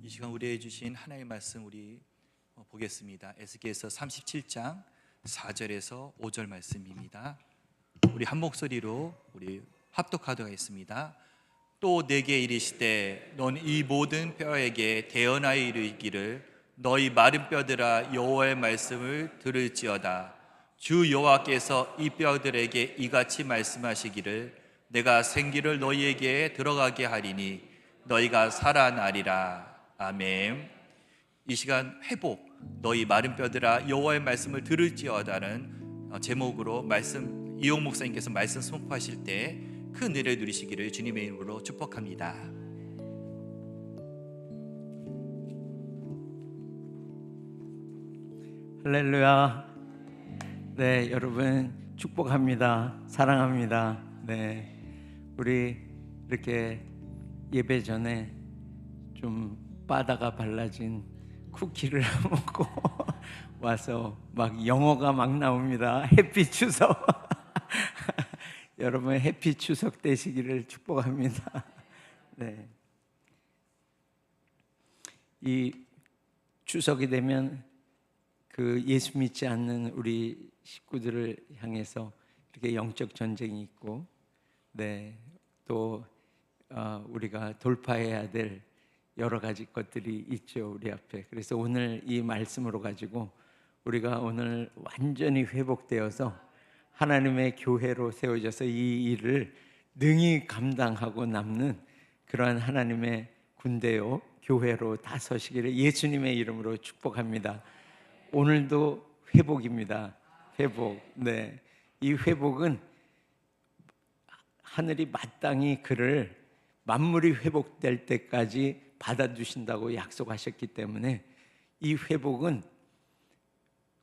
이 시간 우리에게 주신 하나님의 말씀 우리 보겠습니다. 에스겔서 37장 4절에서 5절 말씀입니다. 우리 한 목소리로 우리 합독하도록 하겠습니다. 또 내게 이르시되 넌 이 모든 뼈에게 대언하여 이르기를 너희 마른 뼈들아 여호와의 말씀을 들을지어다. 주 여호와께서 이 뼈들에게 이같이 말씀하시기를 내가 생기를 너희에게 들어가게 하리니 너희가 살아나리라. 아멘. 이 시간 회복, 너희 마른 뼈들아 여호와의 말씀을 들을지어다는 제목으로 말씀, 이용 목사님께서 말씀 선포하실 때 큰 은혜를 누리시기를 주님의 이름으로 축복합니다. 할렐루야. 네, 여러분 축복합니다. 사랑합니다. 네, 우리 이렇게 예배 전에 좀 바다가 발라진 쿠키를 먹고 와서 막 영어가 막 나옵니다. 해피 추석. 여러분 해피 추석 되시기를 축복합니다. 네, 이 추석이 되면 그 예수 믿지 않는 우리 식구들을 향해서 이렇게 영적 전쟁이 있고, 네, 또 우리가 돌파해야 될 여러 가지 것들이 있죠, 우리 앞에. 그래서 오늘 이 말씀으로 가지고 우리가 오늘 완전히 회복되어서 하나님의 교회로 세워져서 이 일을 능히 감당하고 남는 그러한 하나님의 군대요, 교회로 다 서시기를 예수님의 이름으로 축복합니다. 오늘도 회복입니다. 회복. 네, 이 회복은 하늘이 마땅히 그를 만물이 회복될 때까지 받아주신다고 약속하셨기 때문에 이 회복은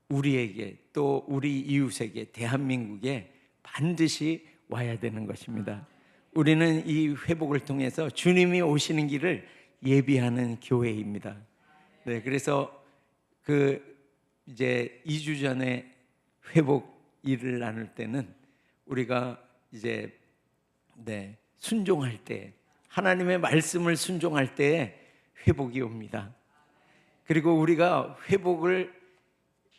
우리에게 또 우리 이웃에게 대한민국에 반드시 와야 되는 것입니다. 우리는 이 회복을 통해서 주님이 오시는 길을 예비하는 교회입니다. 네, 그래서 이제 2주 전에 회복 일을 나눌 때는 우리가 이제 순종할 때, 하나님의 말씀을 순종할 때 회복이 옵니다. 그리고 우리가 회복을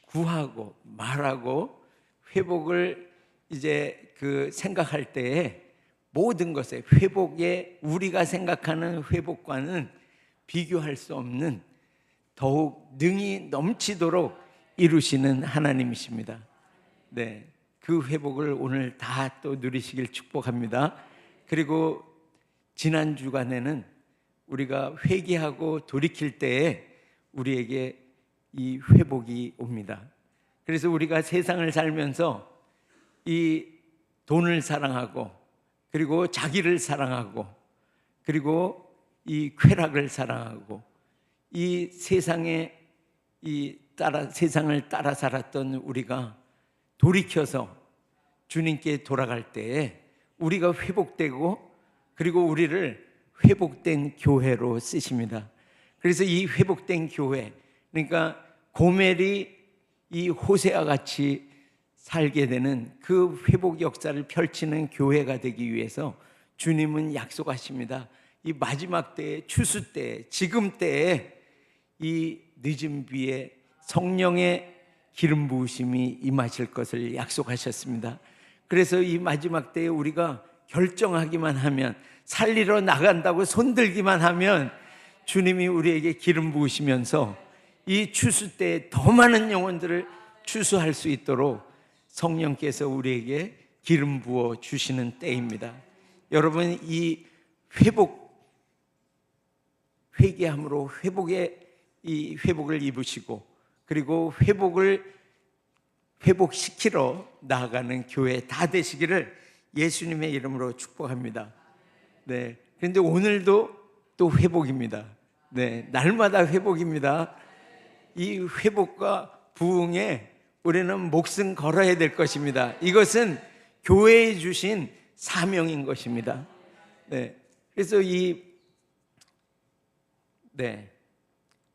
구하고 말하고 회복을 이제 생각할 때에 모든 것에 회복에 우리가 생각하는 회복과는 비교할 수 없는 더욱 능히 넘치도록 이루시는 하나님이십니다. 네, 그 회복을 오늘 다 또 누리시길 축복합니다. 그리고 지난 주간에는 우리가 회개하고 돌이킬 때에 우리에게 이 회복이 옵니다. 그래서 우리가 세상을 살면서 이 돈을 사랑하고 그리고 자기를 사랑하고 그리고 이 쾌락을 사랑하고 이 세상에 세상을 따라 살았던 우리가 돌이켜서 주님께 돌아갈 때에 우리가 회복되고 그리고 우리를 회복된 교회로 쓰십니다. 그래서 이 회복된 교회, 그러니까 고멜이 이 호세아 같이 살게 되는 그 회복 역사를 펼치는 교회가 되기 위해서 주님은 약속하십니다. 이 마지막 때에, 추수 때에, 지금 때에 이 늦은 비에 성령의 기름 부으심이 임하실 것을 약속하셨습니다. 그래서 이 마지막 때에 우리가 결정하기만 하면, 살리러 나간다고 손들기만 하면 주님이 우리에게 기름 부으시면서 이 추수 때에 더 많은 영혼들을 추수할 수 있도록 성령께서 우리에게 기름 부어 주시는 때입니다. 여러분, 이 회개함으로 이 회복을 입으시고 그리고 회복시키러 나아가는 교회 다 되시기를 예수님의 이름으로 축복합니다. 네, 그런데 오늘도 또 회복입니다. 네, 날마다 회복입니다. 이 회복과 부흥에 우리는 목숨 걸어야 될 것입니다. 이것은 교회에 주신 사명인 것입니다. 네, 그래서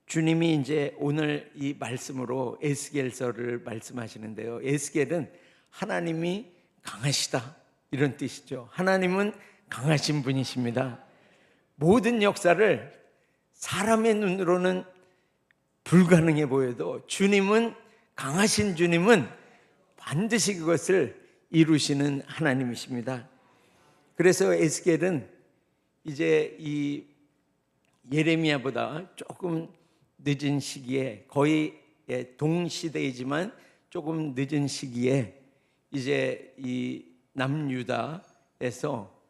주님이 이제 오늘 이 말씀으로 에스겔서를 말씀하시는데요. 에스겔은 하나님이 강하시다 이런 뜻이죠. 하나님은 강하신 분이십니다. 모든 역사를 사람의 눈으로는 불가능해 보여도 주님은, 강하신 주님은 반드시 그것을 이루시는 하나님이십니다. 그래서 에스겔은 이제 이 예레미야보다 조금 늦은 시기에, 거의 동시대이지만 조금 늦은 시기에 이제 이 남유다에서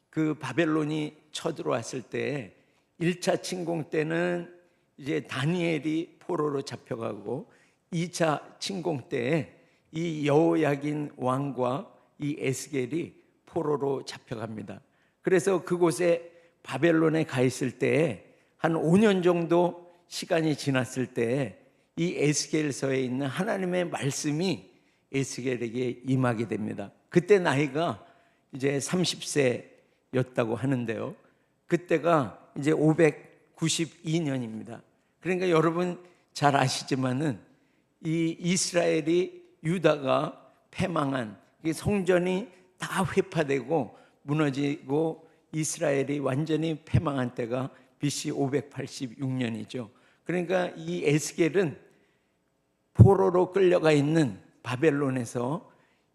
그 바벨론이 쳐들어왔을 때 1차 침공 때는 이제 다니엘이 포로로 잡혀가고 2차 침공 때에 이 여호야긴 왕과 이 에스겔이 포로로 잡혀갑니다. 그래서 그곳에 바벨론에 가 있을 때에 한 5년 정도 시간이 지났을 때 이 에스겔서에 있는 하나님의 말씀이 에스겔에게 임하게 됩니다. 그때 나이가 이제 30세였다고 하는데요. 그때가 이제 592년입니다. 그러니까 여러분 잘 아시지만은 이 이스라엘이, 유다가 패망한, 성전이 다 회파되고 무너지고 이스라엘이 완전히 패망한 때가 BC 586년이죠. 그러니까 이 에스겔은 포로로 끌려가 있는 바벨론에서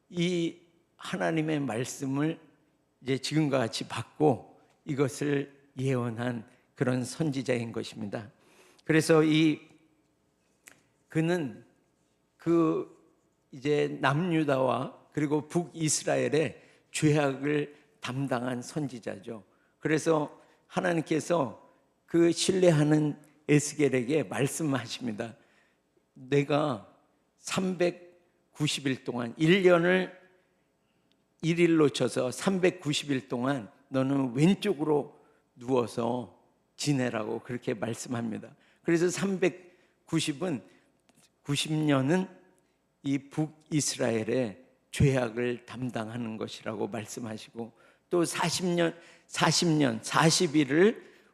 이 하나님의 말씀을 이제 지금과 같이 받고 이것을 예언한 그런 선지자인 것입니다. 그래서 그는 그 이제 남유다와 그리고 북이스라엘의 죄악을 담당한 선지자죠. 그래서 하나님께서 그 신뢰하는 에스겔에게 말씀하십니다. 내가 390일 동안, 1년을 1일로 쳐서 390일 동안 너는 왼쪽으로 누워서 지내라고 그렇게 말씀합니다. 그래서 90년은 이 북이스라엘의 죄악을 담당하는 것이라고 말씀하시고, 또 40일을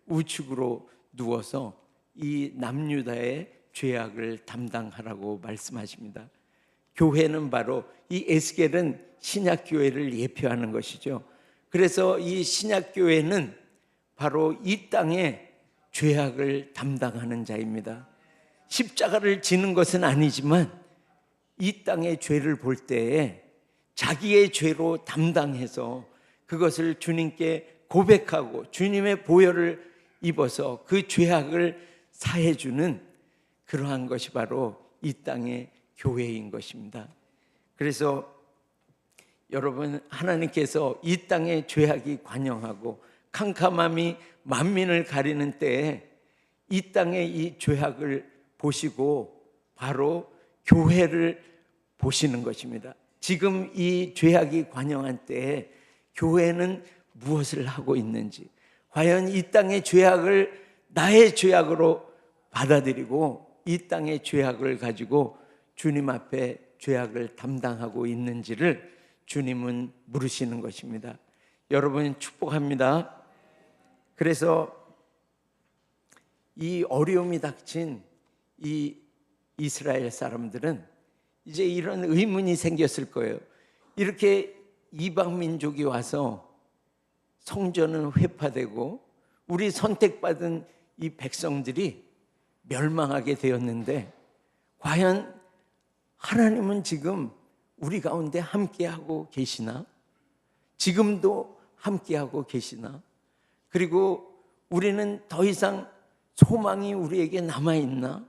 우측으로 누워서 이 남유다의 죄악을 담당하라고 말씀하십니다. 교회는 바로, 이 에스겔은 신약교회를 예표하는 것이죠. 그래서 이 신약교회는 바로 이 땅의 죄악을 담당하는 자입니다. 십자가를 지는 것은 아니지만 이 땅의 죄를 볼 때에 자기의 죄로 담당해서 그것을 주님께 고백하고 주님의 보혈을 입어서 그 죄악을 사해주는 그러한 것이 바로 이 땅의 교회인 것입니다. 그래서 여러분, 하나님께서 이 땅의 죄악이 관영하고 캄캄함이 만민을 가리는 때에 이 땅의 이 죄악을 보시고 바로 교회를 보시는 것입니다. 지금 이 죄악이 관영한 때에 교회는 무엇을 하고 있는지, 과연 이 땅의 죄악을 나의 죄악으로 받아들이고 이 땅의 죄악을 가지고 주님 앞에 죄악을 담당하고 있는지를 주님은 물으시는 것입니다. 여러분, 축복합니다. 그래서 이 어려움이 닥친 이 이스라엘 사람들은 이제 이런 의문이 생겼을 거예요. 이렇게 이방 민족이 와서 성전은 회파되고 우리 선택받은 이 백성들이 멸망하게 되었는데, 과연 하나님은 지금 우리 가운데 함께하고 계시나? 지금도 함께하고 계시나? 그리고 우리는 더 이상 소망이 우리에게 남아있나?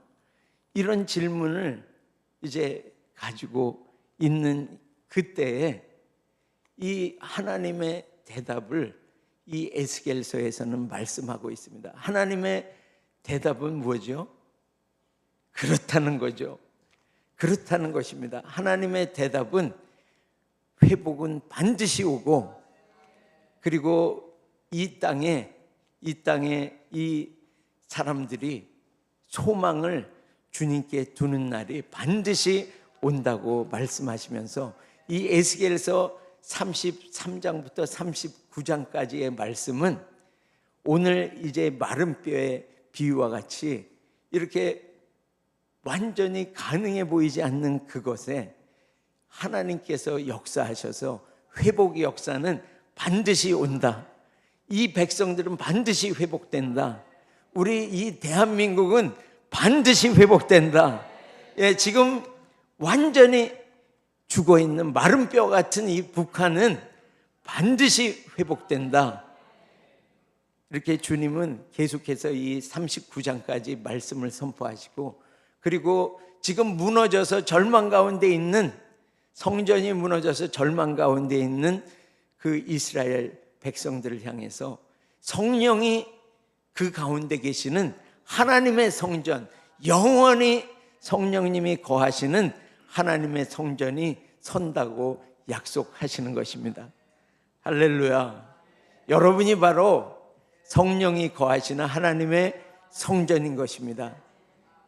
이런 질문을 이제 가지고 있는 그때에 이 하나님의 대답을 이 에스겔서에서는 말씀하고 있습니다. 하나님의 대답은 뭐죠? 그렇다는 거죠. 그렇다는 것입니다. 하나님의 대답은 회복은 반드시 오고, 그리고 이 땅에 이 사람들이 소망을 주님께 두는 날이 반드시 온다고 말씀하시면서 이 에스겔서 33장부터 39장까지의 말씀은 오늘 이제 마른 뼈의 비유와 같이 이렇게 완전히 가능해 보이지 않는 그것에 하나님께서 역사하셔서 회복의 역사는 반드시 온다. 이 백성들은 반드시 회복된다. 우리 이 대한민국은 반드시 회복된다. 예, 지금 완전히 죽어 있는 마른 뼈 같은 이 북한은 반드시 회복된다. 이렇게 주님은 계속해서 이 39장까지 말씀을 선포하시고, 그리고 지금 무너져서 절망 가운데 있는, 성전이 무너져서 절망 가운데 있는 그 이스라엘 백성들을 향해서 성령이 그 가운데 계시는 하나님의 성전, 영원히 성령님이 거하시는 하나님의 성전이 선다고 약속하시는 것입니다. 할렐루야. 여러분이 바로 성령이 거하시는 하나님의 성전인 것입니다.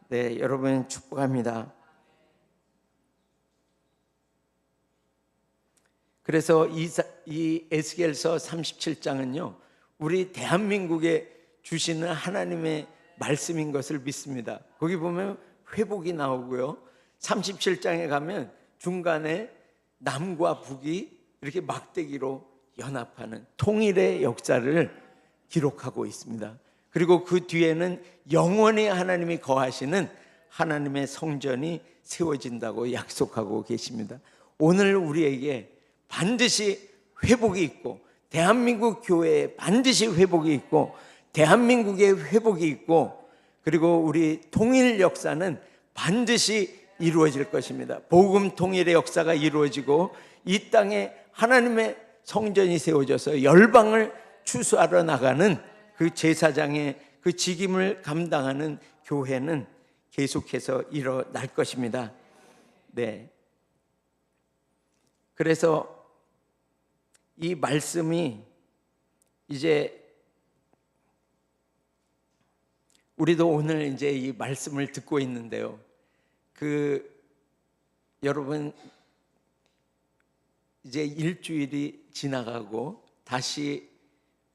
네, 여러분 축복합니다. 그래서 이 에스겔서 37장은요, 우리 대한민국에 주시는 하나님의 말씀인 것을 믿습니다. 거기 보면 회복이 나오고요, 37장에 가면 중간에 남과 북이 이렇게 막대기로 연합하는 통일의 역사를 기록하고 있습니다. 그리고 그 뒤에는 영원히 하나님이 거하시는 하나님의 성전이 세워진다고 약속하고 계십니다. 오늘 우리에게 반드시 회복이 있고, 대한민국 교회에 반드시 회복이 있고, 대한민국에 회복이 있고, 그리고 우리 통일 역사는 반드시 이루어질 것입니다. 복음 통일의 역사가 이루어지고, 이 땅에 하나님의 성전이 세워져서 열방을 추수하러 나가는 그 제사장의 그 직임을 감당하는 교회는 계속해서 일어날 것입니다. 네. 그래서 이 말씀이 이제 우리도 오늘 이제 이 말씀을 듣고 있는데요. 여러분 이제 일주일이 지나가고 다시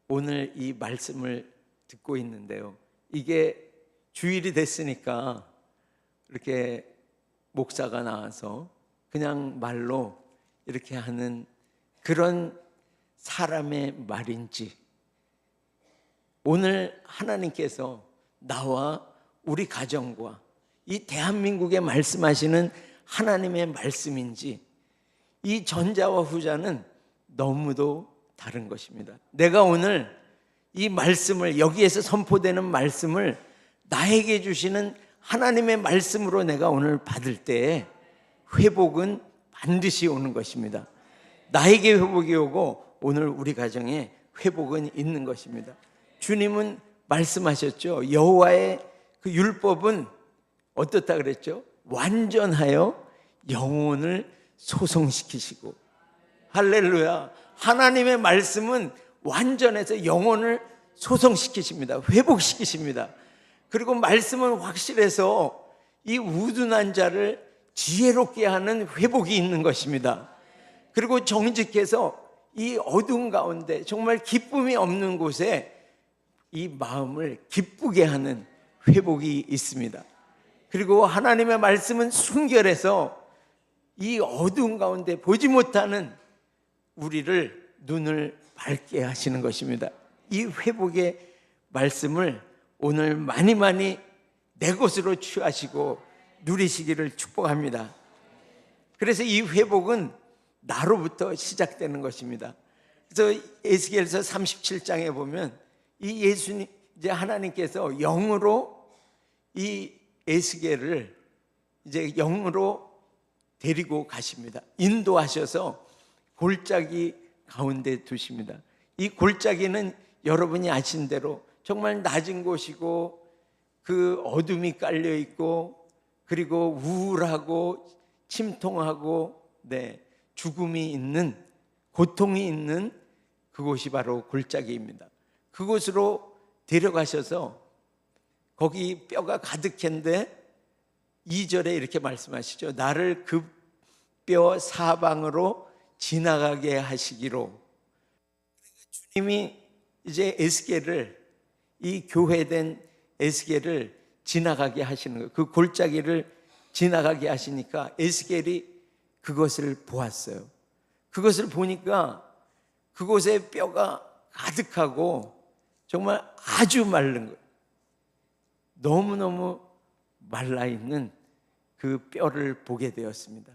오늘 이 말씀을 듣고 있는데요. 이게 주일이 됐으니까 이렇게 목사가 나와서 그냥 말로 이렇게 하는 그런 사람의 말인지, 오늘 하나님께서 나와 우리 가정과 이 대한민국에 말씀하시는 하나님의 말씀인지, 이 전자와 후자는 너무도 다른 것입니다. 내가 오늘 이 말씀을, 여기에서 선포되는 말씀을 나에게 주시는 하나님의 말씀으로 내가 오늘 받을 때에 회복은 반드시 오는 것입니다. 나에게 회복이 오고 오늘 우리 가정에 회복은 있는 것입니다. 주님은 말씀하셨죠. 여호와의 그 율법은 어떻다 그랬죠? 완전하여 영혼을 소성시키시고. 할렐루야. 하나님의 말씀은 완전해서 영혼을 소성시키십니다. 회복시키십니다. 그리고 말씀은 확실해서 이 우둔한 자를 지혜롭게 하는 회복이 있는 것입니다. 그리고 정직해서 이 어두운 가운데 정말 기쁨이 없는 곳에 이 마음을 기쁘게 하는 회복이 있습니다. 그리고 하나님의 말씀은 순결해서 이 어두운 가운데 보지 못하는 우리를 눈을 밝게 하시는 것입니다. 이 회복의 말씀을 오늘 많이 내 것으로 취하시고 누리시기를 축복합니다. 그래서 이 회복은 나로부터 시작되는 것입니다. 그래서 에스겔서 37장에 보면 이 예수님, 이제 하나님께서 영으로 이 에스겔을 이제 영으로 데리고 가십니다. 인도하셔서 골짜기 가운데 두십니다. 이 골짜기는 여러분이 아신 대로 정말 낮은 곳이고 그 어둠이 깔려 있고 그리고 우울하고 침통하고 죽음이 있는, 고통이 있는 그곳이 바로 골짜기입니다. 그곳으로 데려가셔서 거기 뼈가 가득한데 2절에 이렇게 말씀하시죠. 나를 그 뼈 사방으로 지나가게 하시기로. 주님이 이제 에스겔을, 이 교회된 에스겔을 지나가게 하시는 거예요. 그 골짜기를 지나가게 하시니까 에스겔이 그것을 보았어요. 그것을 보니까 그곳에 뼈가 가득하고 정말 아주 마른 거예요. 너무너무 말라있는 그 뼈를 보게 되었습니다.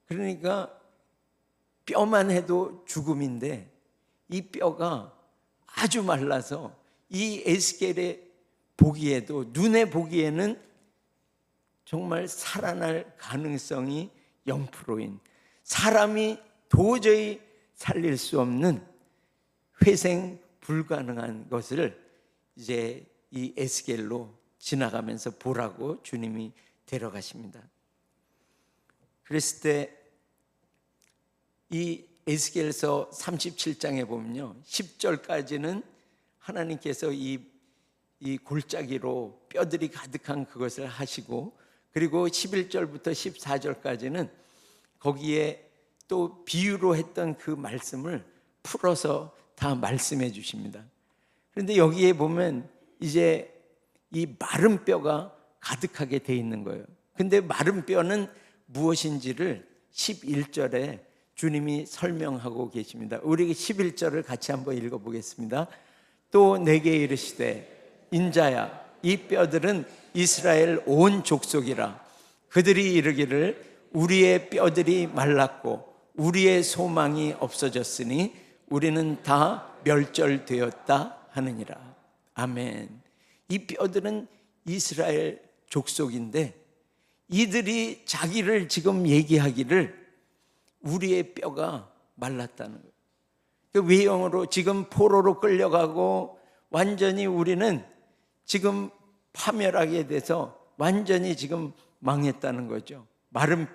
그러니까 뼈만 해도 죽음인데 이 뼈가 아주 말라서 이 에스겔의 보기에도, 눈에 보기에는 정말 살아날 가능성이 0%인, 사람이 도저히 살릴 수 없는 회생 불가능한 것을 이제 이 에스겔로 지나가면서 보라고 주님이 데려가십니다. 그랬을 때 이 에스겔서 37장에 보면요, 10절까지는 하나님께서 이 골짜기로 뼈들이 가득한 그것을 하시고, 그리고 11절부터 14절까지는 거기에 또 비유로 했던 그 말씀을 풀어서 다 말씀해 주십니다. 그런데 여기에 보면 이제 이 마른 뼈가 가득하게 돼 있는 거예요. 근데 마른 뼈는 무엇인지를 11절에 주님이 설명하고 계십니다. 우리 11절을 같이 한번 읽어보겠습니다. 또 내게 이르시되 인자야, 이 뼈들은 이스라엘 온 족속이라. 그들이 이르기를 우리의 뼈들이 말랐고 우리의 소망이 없어졌으니 우리는 다 멸절되었다 하느니라. 아멘. 이 뼈들은 이스라엘 족속인데 이들이 자기를 지금 얘기하기를 우리의 뼈가 말랐다는 거예요. 그 외형으로 지금 포로로 끌려가고 완전히 우리는 지금 파멸하게 돼서 완전히 지금 망했다는 거죠. 마른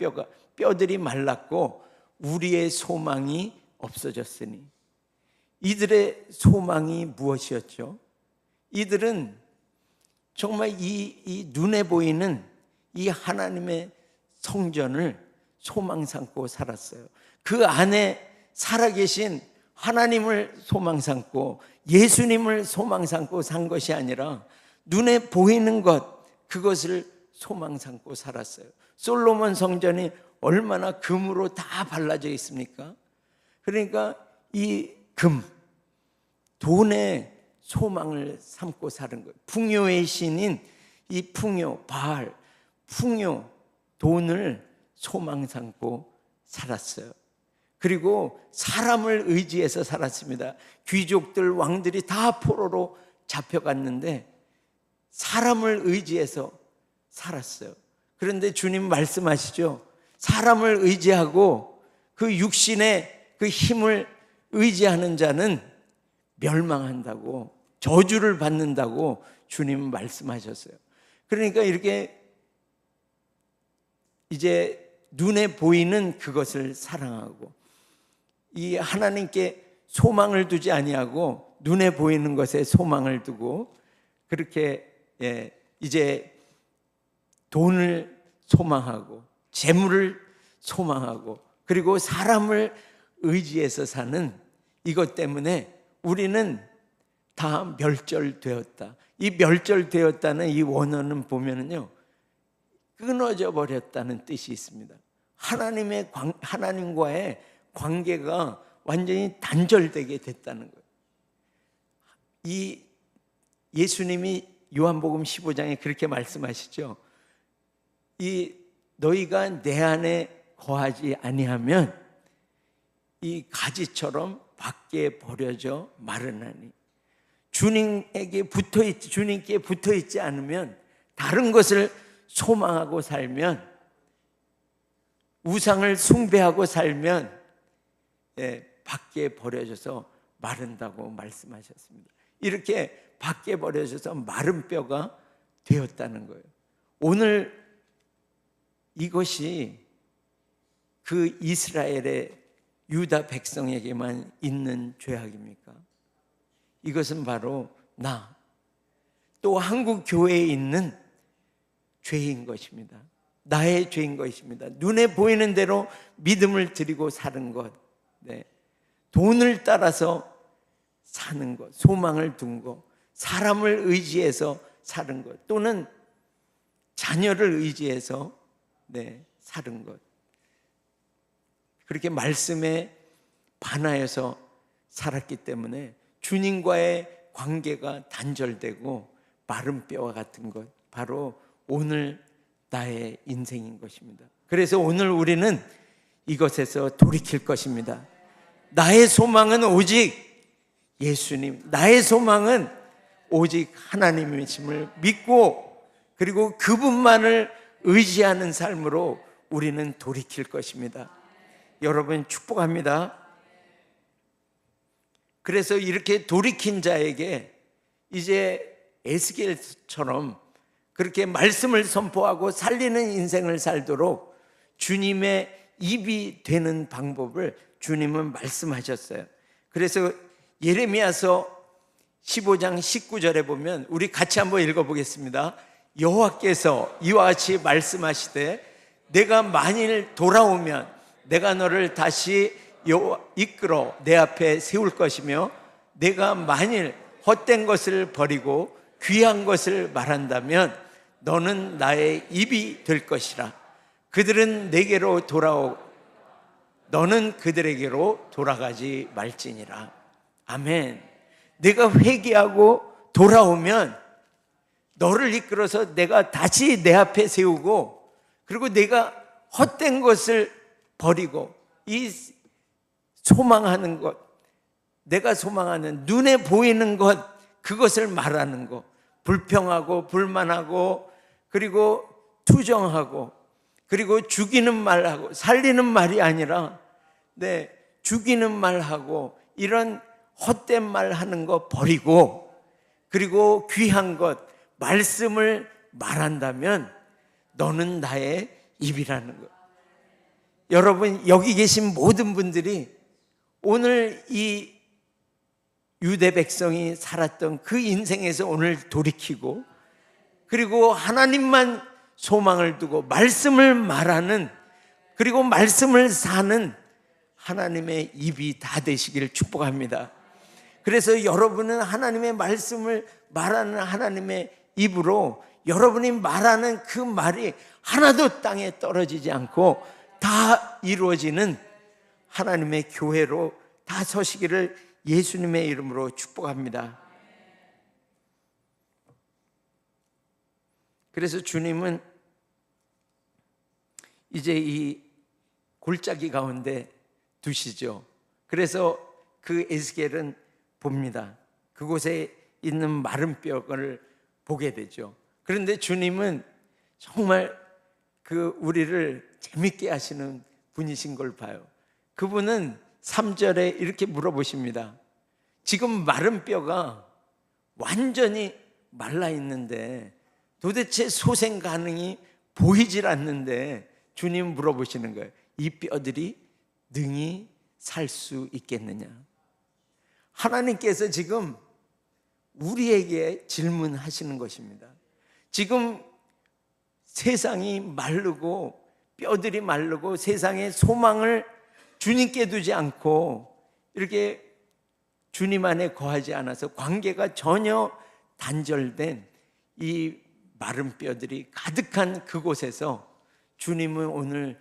뼈들이 말랐고 우리의 소망이 없어졌으니. 이들의 소망이 무엇이었죠? 이들은 정말 이 눈에 보이는 이 하나님의 성전을 소망 삼고 살았어요. 그 안에 살아계신 하나님을 소망 삼고 예수님을 소망 삼고 산 것이 아니라 눈에 보이는 것, 그것을 소망 삼고 살았어요. 솔로몬 성전이 얼마나 금으로 다 발라져 있습니까? 그러니까 이 금, 돈의 소망을 삼고 사는 거예요. 풍요의 신인 이 풍요, 바알, 풍요, 돈을 소망 삼고 살았어요. 그리고 사람을 의지해서 살았습니다. 귀족들, 왕들이 다 포로로 잡혀갔는데 사람을 의지해서 살았어요. 그런데 주님 말씀하시죠. 사람을 의지하고 그 육신의 그 힘을 의지하는 자는 멸망한다고, 저주를 받는다고 주님 말씀하셨어요. 그러니까 이렇게 이제 눈에 보이는 그것을 사랑하고 이 하나님께 소망을 두지 아니하고 눈에 보이는 것에 소망을 두고 그렇게 이제 돈을 소망하고 재물을 소망하고 그리고 사람을 의지해서 사는 이것 때문에 우리는 다 멸절되었다. 이 멸절되었다는 이 원어는 보면은요, 끊어져 버렸다는 뜻이 있습니다. 하나님과의 관계가 완전히 단절되게 됐다는 거예요. 이 예수님이 요한복음 15장에 그렇게 말씀하시죠. 이 너희가 내 안에 거하지 아니하면 이 가지처럼 밖에 버려져 마르나니. 주님께 붙어 있지 않으면, 다른 것을 소망하고 살면, 우상을 숭배하고 살면 밖에 버려져서 마른다고 말씀하셨습니다. 이렇게 밖에 버려져서 마른 뼈가 되었다는 거예요. 오늘 이것이 그 이스라엘의 유다 백성에게만 있는 죄악입니까? 이것은 바로 나, 또 한국 교회에 있는 죄인 것입니다. 나의 죄인 것입니다. 눈에 보이는 대로 믿음을 드리고 사는 것, 돈을 따라서 사는 것, 소망을 둔 것, 사람을 의지해서 사는 것, 또는 자녀를 의지해서 사는 것, 그렇게 말씀에 반하여서 살았기 때문에 주님과의 관계가 단절되고 마른 뼈와 같은 것, 바로 오늘 나의 인생인 것입니다. 그래서 오늘 우리는 이것에서 돌이킬 것입니다. 나의 소망은 오직 예수님, 나의 소망은 오직 하나님이심을 믿고, 그리고 그분만을 의지하는 삶으로 우리는 돌이킬 것입니다. 여러분 축복합니다. 그래서 이렇게 돌이킨 자에게 이제 에스겔처럼 그렇게 말씀을 선포하고 살리는 인생을 살도록 주님의 입이 되는 방법을 주님은 말씀하셨어요. 그래서 예레미야서 15장 19절에 보면, 우리 같이 한번 읽어보겠습니다. 여호와께서 이와 같이 말씀하시되 내가 만일 돌아오면 내가 너를 다시 이끌어 내 앞에 세울 것이며, 내가 만일 헛된 것을 버리고 귀한 것을 말한다면 너는 나의 입이 될 것이라. 그들은 내게로 돌아오, 너는 그들에게로 돌아가지 말지니라. 아멘. 내가 회개하고 돌아오면 너를 이끌어서 내가 다시 내 앞에 세우고, 그리고 내가 헛된 것을 버리고 이 소망하는 것, 내가 소망하는 눈에 보이는 것, 그것을 말하는 것, 불평하고 불만하고 그리고 투정하고 그리고 죽이는 말하고 살리는 말이 아니라 죽이는 말하고 이런 헛된 말 하는 거 버리고, 그리고 귀한 것, 말씀을 말한다면 너는 나의 입이라는 것. 여러분 여기 계신 모든 분들이 오늘 이 유대 백성이 살았던 그 인생에서 오늘 돌이키고, 그리고 하나님만 소망을 두고 말씀을 말하는, 그리고 말씀을 사는 하나님의 입이 다 되시기를 축복합니다. 그래서 여러분은 하나님의 말씀을 말하는 하나님의 입으로 여러분이 말하는 그 말이 하나도 땅에 떨어지지 않고 다 이루어지는 하나님의 교회로 다 서시기를 예수님의 이름으로 축복합니다. 그래서 주님은 이제 이 골짜기 가운데 두시죠. 그래서 그 에스겔은 봅니다. 그곳에 있는 마른 뼈를 보게 되죠. 그런데 주님은 정말 우리를 재밌게 하시는 분이신 걸 봐요. 그분은 3절에 이렇게 물어보십니다. 지금 마른 뼈가 완전히 말라 있는데 도대체 소생 가능이 보이질 않는데 주님 물어보시는 거예요. 이 뼈들이 능히 살 수 있겠느냐? 하나님께서 지금 우리에게 질문하시는 것입니다. 지금 세상이 마르고 뼈들이 마르고 세상의 소망을 주님께 두지 않고 이렇게 주님 안에 거하지 않아서 관계가 전혀 단절된 이 마른 뼈들이 가득한 그곳에서 주님은 오늘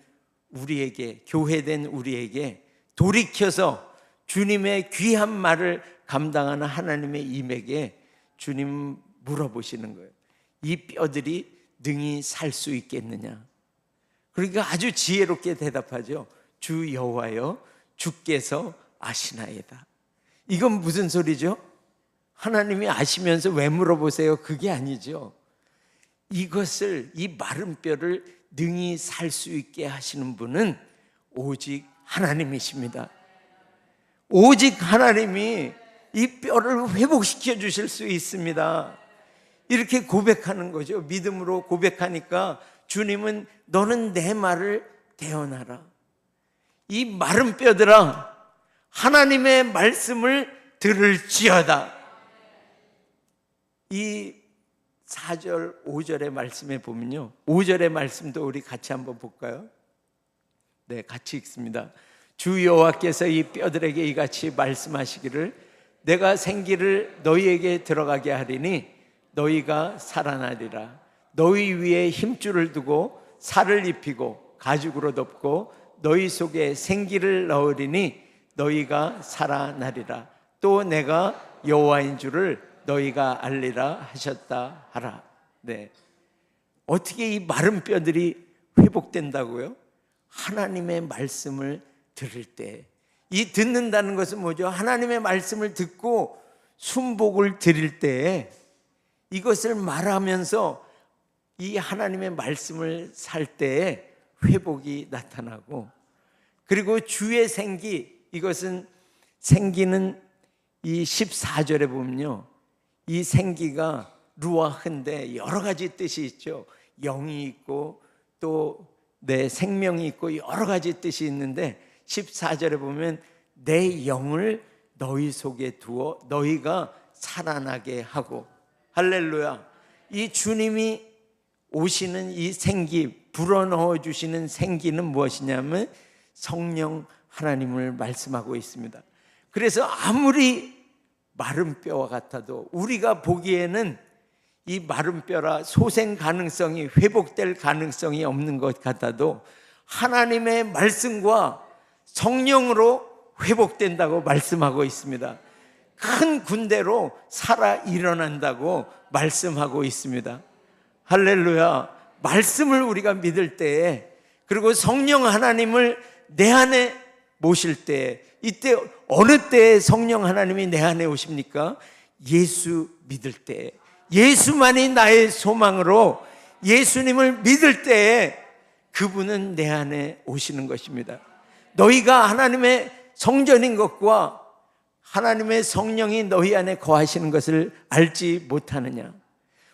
우리에게, 교회된 우리에게 돌이켜서 주님의 귀한 말을 감당하는 하나님의 임에게 주님 물어보시는 거예요. 이 뼈들이 능히 살 수 있겠느냐? 그러니까 아주 지혜롭게 대답하죠. 주 여호와여, 주께서 아시나이다. 이건 무슨 소리죠? 하나님이 아시면서 왜 물어보세요? 그게 아니죠. 이것을, 이 마른 뼈를 능히 살 수 있게 하시는 분은 오직 하나님이십니다. 오직 하나님이 이 뼈를 회복시켜 주실 수 있습니다. 이렇게 고백하는 거죠. 믿음으로 고백하니까 주님은 너는 내 말을 대언하라. 이 마른 뼈들아, 하나님의 말씀을 들을지어다. 이 4절, 5절의 말씀에 보면요, 5절의 말씀도 우리 같이 한번 볼까요? 네, 같이 읽습니다. 주 여호와께서 이 뼈들에게 이같이 말씀하시기를 내가 생기를 너희에게 들어가게 하리니 너희가 살아나리라. 너희 위에 힘줄을 두고 살을 입히고 가죽으로 덮고 너희 속에 생기를 넣으리니 너희가 살아나리라. 또 내가 여호와인 줄을 너희가 알리라 하셨다 하라. 네. 어떻게 이 마른 뼈들이 회복된다고요? 하나님의 말씀을 들을 때. 이 듣는다는 것은 뭐죠? 하나님의 말씀을 듣고 순복을 드릴 때 이것을 말하면서 이 하나님의 말씀을 살 때에 회복이 나타나고, 그리고 주의 생기, 이것은 생기는 이 14절에 보면요, 이 생기가 루아흐인데 여러 가지 뜻이 있죠. 영이 있고 또 내 생명이 있고 여러 가지 뜻이 있는데 14절에 보면 내 영을 너희 속에 두어 너희가 살아나게 하고, 할렐루야. 이 주님이 오시는 이 생기, 불어넣어 주시는 생기는 무엇이냐면 성령 하나님을 말씀하고 있습니다. 그래서 아무리 마른 뼈와 같아도 우리가 보기에는 이 마른 뼈라 소생 가능성이, 회복될 가능성이 없는 것 같아도 하나님의 말씀과 성령으로 회복된다고 말씀하고 있습니다. 큰 군대로 살아 일어난다고 말씀하고 있습니다. 할렐루야. 말씀을 우리가 믿을 때에, 그리고 성령 하나님을 내 안에 모실 때, 이때 어느 때에 성령 하나님이 내 안에 오십니까? 예수 믿을 때, 예수만이 나의 소망으로 예수님을 믿을 때에 그분은 내 안에 오시는 것입니다. 너희가 하나님의 성전인 것과 하나님의 성령이 너희 안에 거하시는 것을 알지 못하느냐?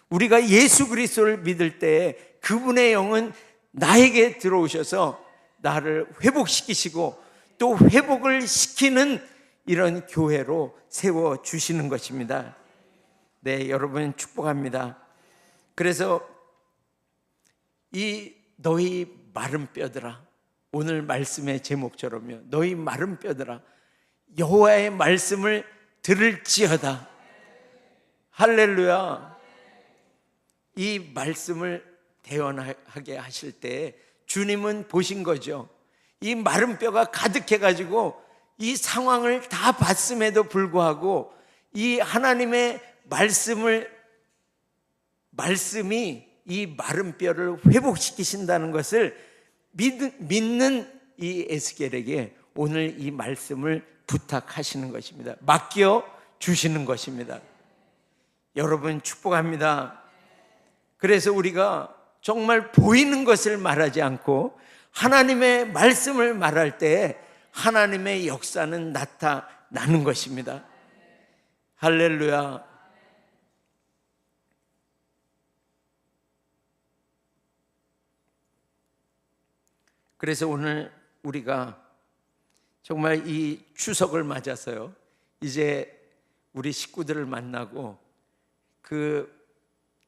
우리가 예수 그리스도를 믿을 때에 그분의 영은 나에게 들어오셔서 나를 회복시키시고 또 회복을 시키는 이런 교회로 세워주시는 것입니다. 네, 여러분 축복합니다. 그래서 이 너희 마른 뼈들아, 오늘 말씀의 제목처럼요, 너희 마른 뼈들아 여호와의 말씀을 들을지어다. 할렐루야. 이 말씀을 대언하게 하실 때 주님은 보신 거죠. 이 마른 뼈가 가득해가지고 이 상황을 다 봤음에도 불구하고 이 하나님의 말씀이 이 마른 뼈를 회복시키신다는 것을 믿는 이 에스겔에게 오늘 이 말씀을 부탁하시는 것입니다. 맡겨 주시는 것입니다. 여러분 축복합니다. 그래서 우리가 정말 보이는 것을 말하지 않고 하나님의 말씀을 말할 때 하나님의 역사는 나타나는 것입니다. 할렐루야. 그래서 오늘 우리가 정말 이 추석을 맞아서요, 이제 우리 식구들을 만나고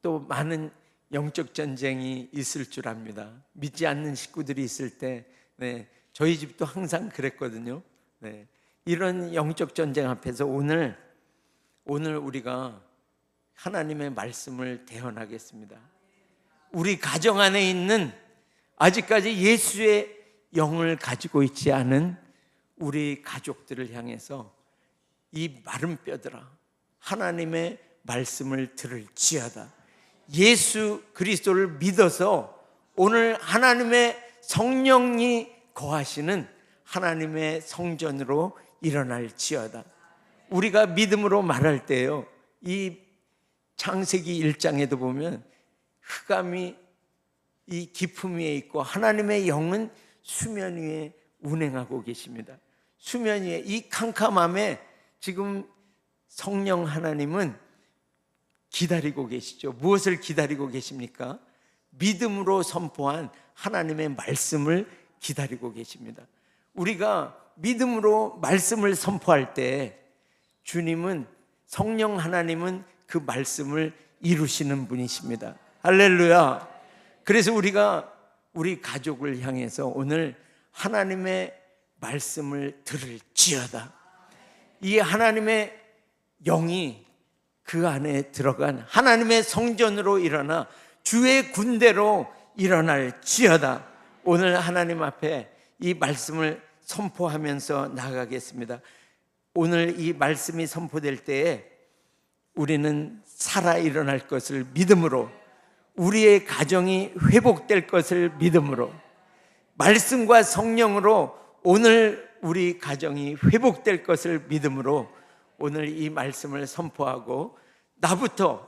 또 많은 영적 전쟁이 있을 줄 압니다. 믿지 않는 식구들이 있을 때, 네, 저희 집도 항상 그랬거든요. 네, 이런 영적 전쟁 앞에서 오늘 우리가 하나님의 말씀을 대언하겠습니다. 우리 가정 안에 있는 아직까지 예수의 영을 가지고 있지 않은 우리 가족들을 향해서 이 마른 뼈들아 하나님의 말씀을 들을지어다. 예수 그리스도를 믿어서 오늘 하나님의 성령이 거하시는 하나님의 성전으로 일어날지어다. 우리가 믿음으로 말할 때요, 이 창세기 1장에도 보면 흑암이 이 깊음 위에 있고 하나님의 영은 수면 위에 운행하고 계십니다. 수면 위에 이 캄캄함에 지금 성령 하나님은 기다리고 계시죠. 무엇을 기다리고 계십니까? 믿음으로 선포한 하나님의 말씀을 기다리고 계십니다. 우리가 믿음으로 말씀을 선포할 때 주님은, 성령 하나님은 그 말씀을 이루시는 분이십니다. 할렐루야. 그래서 우리가 우리 가족을 향해서 오늘 하나님의 말씀을 들을지어다. 이 하나님의 영이 그 안에 들어간 하나님의 성전으로 일어나 주의 군대로 일어날지어다. 오늘 하나님 앞에 이 말씀을 선포하면서 나아가겠습니다. 오늘 이 말씀이 선포될 때에 우리는 살아 일어날 것을 믿음으로, 우리의 가정이 회복될 것을 믿음으로, 말씀과 성령으로 오늘 우리 가정이 회복될 것을 믿음으로 오늘 이 말씀을 선포하고, 나부터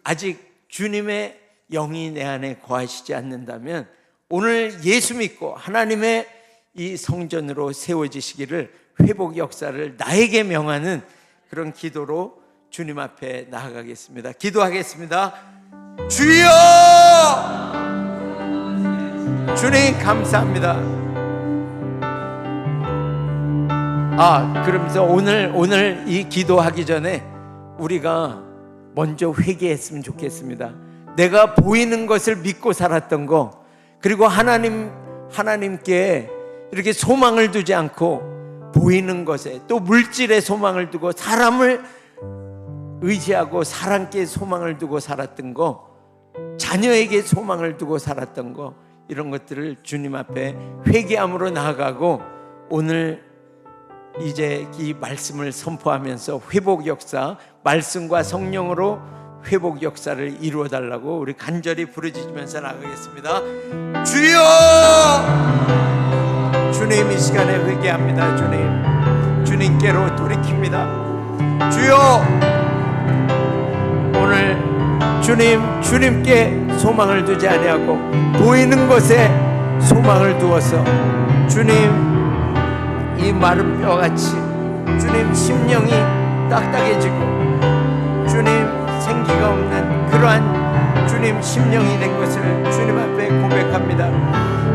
아직 주님의 영이 내 안에 거하시지 않는다면 오늘 예수 믿고 하나님의 이 성전으로 세워지시기를, 회복 역사를 나에게 명하는 그런 기도로 주님 앞에 나아가겠습니다. 기도하겠습니다. 주여! 주님 감사합니다. 그러면서 오늘 이 기도하기 전에 우리가 먼저 회개했으면 좋겠습니다. 내가 보이는 것을 믿고 살았던 거, 그리고 하나님께 이렇게 소망을 두지 않고 보이는 것에, 또 물질에 소망을 두고 사람을 의지하고 사람께 소망을 두고 살았던 거, 자녀에게 소망을 두고 살았던 거, 이런 것들을 주님 앞에 회개함으로 나아가고, 오늘 이제 이 말씀을 선포하면서 회복 역사, 말씀과 성령으로 회복 역사를 이루어 달라고 우리 간절히 부르짖으면서 나가겠습니다. 주여! 주님, 이 시간에 회개합니다. 주님께로 돌이킵니다. 주여, 오늘 주님께 소망을 두지 아니하고 보이는 것에 소망을 두어서, 주님, 이 마른 뼈같이 주님 심령이 딱딱해지고 주님 생기가 없는 그러한 주님 심령이 된 것을 주님 앞에 고백합니다.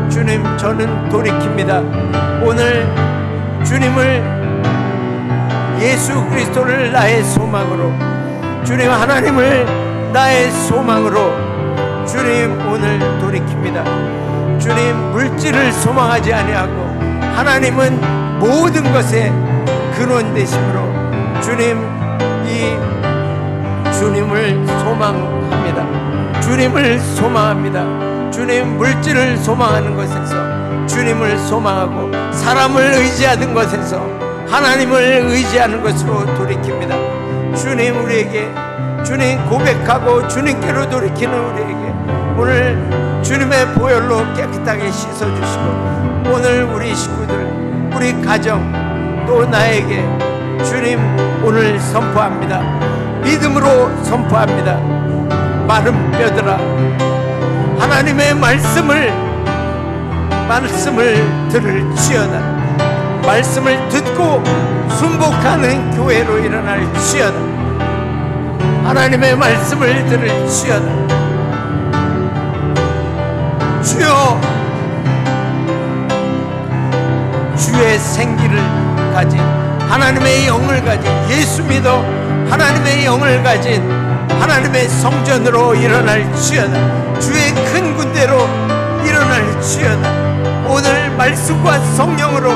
주님, 저는 돌이킵니다. 오늘 주님을, 예수 그리스도를 나의 소망으로, 주님 하나님을 나의 소망으로, 주님 오늘 돌이킵니다. 주님, 물질을 소망하지 아니하고 하나님은 모든 것의 근원 되심으로 주님, 이 주님을 소망합니다. 주님을 소망합니다. 주님, 물질을 소망하는 것에서 주님을 소망하고, 사람을 의지하는 것에서 하나님을 의지하는 것으로 돌이킵니다. 주님, 우리에게 주님 고백하고 주님께로 돌이키는 우리에게 오늘 주님의 보혈로 깨끗하게 씻어주시고, 오늘 우리 식구들, 우리 가정, 또 나에게 주님 오늘 선포합니다. 믿음으로 선포합니다. 마른 뼈들아, 하나님의 말씀을 들을지어다. 말씀을 듣고 순복하는 교회로 일어날지어다. 하나님의 말씀을 들을지어다. 주여, 주의 생기를 가진, 하나님의 영을 가진, 예수 믿어 하나님의 영을 가진 하나님의 성전으로 일어날지어다. 주의 큰 군대로 일어날지어다. 오늘 말씀과 성령으로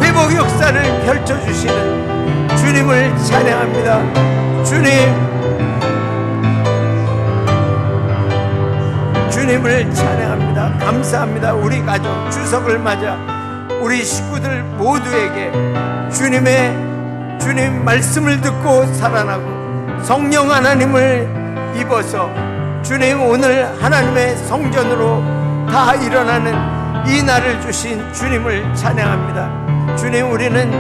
회복 역사를 펼쳐주시는 주님을 찬양합니다. 주님을 찬양합니다. 감사합니다. 우리 가족 추석을 맞아 우리 식구들 모두에게 주님 말씀을 듣고 살아나고 성령 하나님을 입어서 주님 오늘 하나님의 성전으로 다 일어나는 이 날을 주신 주님을 찬양합니다. 주님, 우리는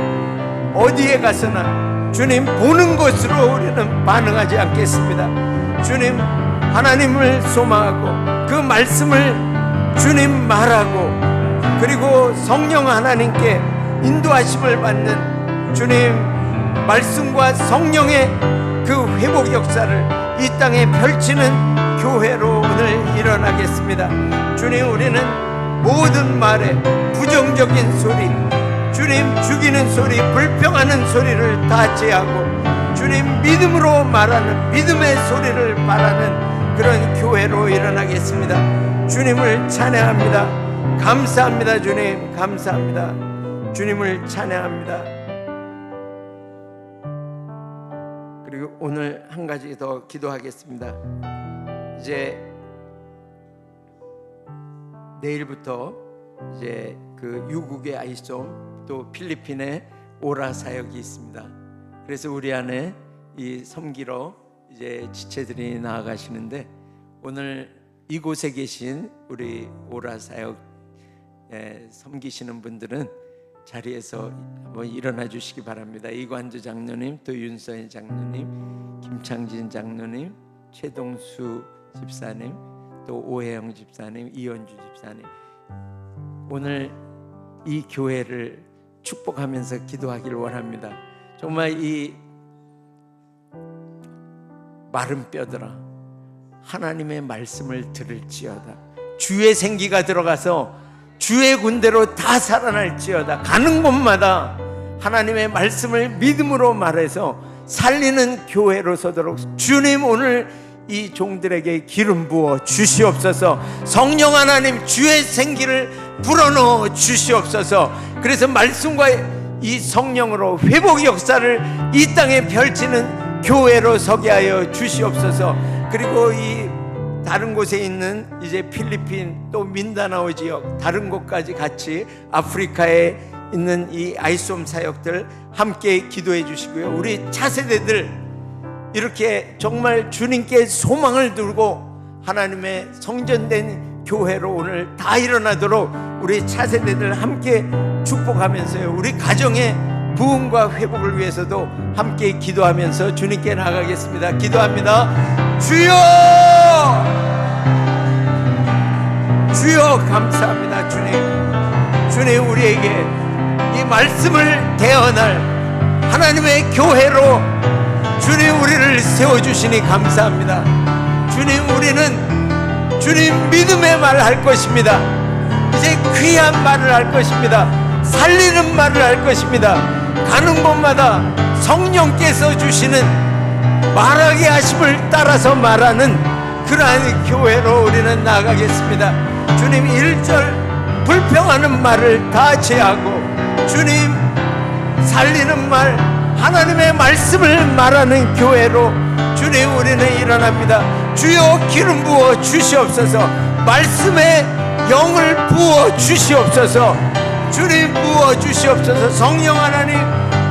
어디에 가서나 주님 보는 것으로 우리는 반응하지 않겠습니다. 주님, 하나님을 소망하고 그 말씀을 주님 말하고, 그리고 성령 하나님께 인도하심을 받는 주님 말씀과 성령의 그 회복 역사를 이 땅에 펼치는 교회로 오늘 일어나겠습니다. 주님, 우리는 모든 말에 부정적인 소리, 주님 죽이는 소리, 불평하는 소리를 다 제하고 주님 믿음으로 말하는, 믿음의 소리를 말하는 그런 교회로 일어나겠습니다. 주님을 찬양합니다. 감사합니다. 주님 감사합니다. 주님을 찬양합니다. 그리고 오늘 한 가지 더 기도하겠습니다. 이제 내일부터 이제 그 유국의 아이솜, 또 필리핀의 오라 사역이 있습니다. 그래서 우리 안에 이 섬기러 이제 지체들이 나아가시는데, 오늘 이곳에 계신 우리 오라 사역 섬기시는 분들은 자리에서 한번 일어나 주시기 바랍니다. 이관주 장로님, 또 윤서희 장로님, 김창진 장로님, 최동수 집사님, 또 오혜영 집사님, 이현주 집사님, 오늘 이 교회를 축복하면서 기도하기를 원합니다. 정말 이 마른 뼈들아, 하나님의 말씀을 들을지어다. 주의 생기가 들어가서 주의 군대로 다 살아날지어다. 가는 곳마다 하나님의 말씀을 믿음으로 말해서 살리는 교회로 서도록 주님, 오늘 이 종들에게 기름 부어 주시옵소서. 성령 하나님, 주의 생기를 불어넣어 주시옵소서. 그래서 말씀과 이 성령으로 회복 역사를 이 땅에 펼치는 교회로 서게 하여 주시옵소서. 그리고 이 다른 곳에 있는 이제 필리핀, 또 민다나오 지역, 다른 곳까지 같이 아프리카에 있는 이 아이솜 사역들 함께 기도해 주시고요. 우리 차세대들 이렇게 정말 주님께 소망을 두고 하나님의 성전된 교회로 오늘 다 일어나도록 우리 차세대들 함께 축복하면서요, 우리 가정의 부흥과 회복을 위해서도 함께 기도하면서 주님께 나아가겠습니다. 기도합니다. 주여, 주여, 감사합니다. 주님, 우리에게 이 말씀을 대언할 하나님의 교회로 주님 우리를 세워주시니 감사합니다. 주님, 우리는 주님 믿음의 말을 할 것입니다. 이제 귀한 말을 할 것입니다. 살리는 말을 할 것입니다. 가는 곳마다 성령께서 주시는 말하게 하심을 따라서 말하는 그러한 교회로 우리는 나아가겠습니다. 주님, 1절 불평하는 말을 다 제하고 주님 살리는 말, 하나님의 말씀을 말하는 교회로 주님 우리는 일어납니다. 주여, 기름 부어 주시옵소서. 말씀에 영을 부어 주시옵소서. 주님, 부어 주시옵소서. 성령 하나님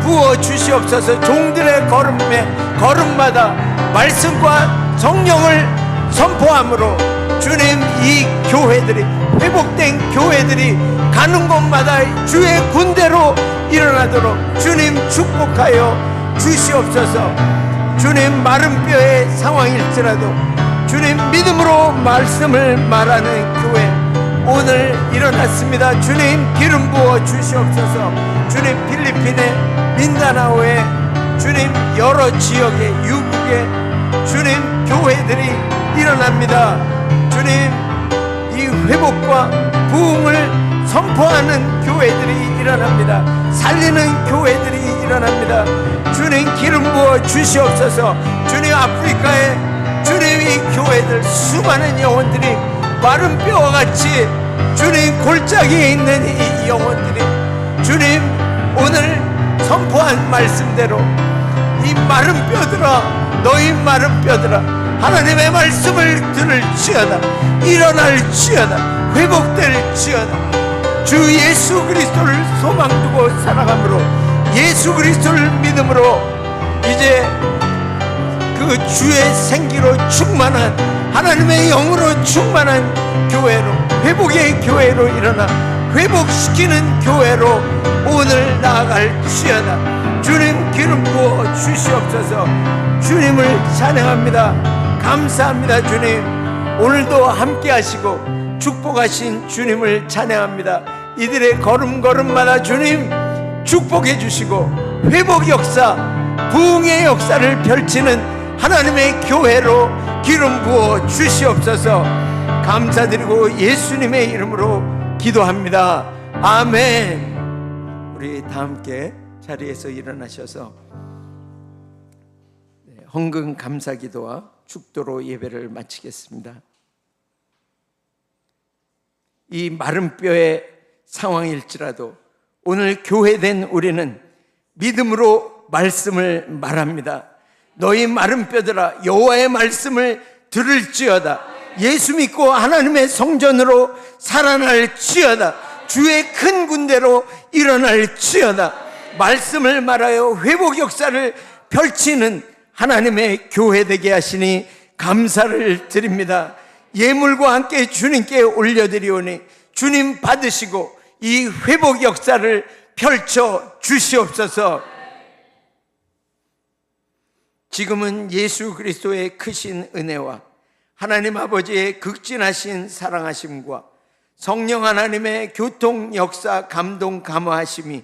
부어 주시옵소서. 종들의 걸음마다 말씀과 성령을 선포함으로 주님, 이 교회들이, 회복된 교회들이 가는 곳마다 주의 군대로 일어나도록 주님 축복하여 주시옵소서. 주님, 마른 뼈의 상황일지라도 주님 믿음으로 말씀을 말하는 교회 오늘 일어났습니다. 주님, 기름 부어 주시옵소서. 주님, 필리핀의 민다나오에 주님 여러 지역의 유국의 주님 교회들이 일어납니다. 주님, 이 회복과 부흥을 선포하는 교회들이 일어납니다. 살리는 교회들이 일어납니다. 주님, 기름 부어 주시옵소서. 주님, 아프리카에 주님 이 교회들 수많은 영혼들이 마른 뼈와 같이 주님 골짜기에 있는 이 영혼들이 주님 오늘 선포한 말씀대로 이 마른 뼈들아, 너희 마른 뼈들아, 하나님의 말씀을 들을지어다. 일어날지어다. 회복될지어다. 주 예수 그리스도를 소망 두고 살아감으로, 예수 그리스도를 믿음으로 이제 그 주의 생기로 충만한, 하나님의 영으로 충만한 교회로, 회복의 교회로 일어나 회복시키는 교회로 오늘 나아갈지어다. 주님, 기름 부어 주시옵소서. 주님을 찬양합니다. 감사합니다. 주님, 오늘도 함께 하시고 축복하신 주님을 찬양합니다. 이들의 걸음걸음마다 주님 축복해 주시고 회복 역사, 부흥의 역사를 펼치는 하나님의 교회로 기름 부어 주시옵소서. 감사드리고 예수님의 이름으로 기도합니다. 아멘. 우리 다 함께 자리에서 일어나셔서 헌금 감사기도와 축도로 예배를 마치겠습니다. 이 마른 뼈의 상황일지라도 오늘 교회된 우리는 믿음으로 말씀을 말합니다. 너희 마른 뼈들아, 여호와의 말씀을 들을지어다. 예수 믿고 하나님의 성전으로 살아날지어다. 주의 큰 군대로 일어날지어다. 말씀을 말하여 회복 역사를 펼치는 하나님의 교회 되게 하시니 감사를 드립니다. 예물과 함께 주님께 올려드리오니 주님 받으시고 이 회복 역사를 펼쳐 주시옵소서. 지금은 예수 그리스도의 크신 은혜와 하나님 아버지의 극진하신 사랑하심과 성령 하나님의 교통 역사 감동 감화하심이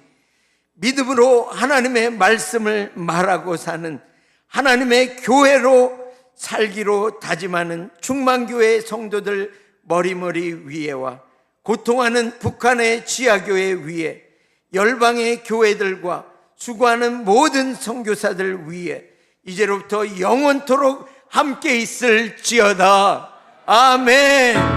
믿음으로 하나님의 말씀을 말하고 사는 하나님의 교회로 살기로 다짐하는 충만교회 성도들 머리머리 위에와 고통하는 북한의 지하교회 위에 열방의 교회들과 수고하는 모든 선교사들 위에 이제로부터 영원토록 함께 있을지어다. 아멘.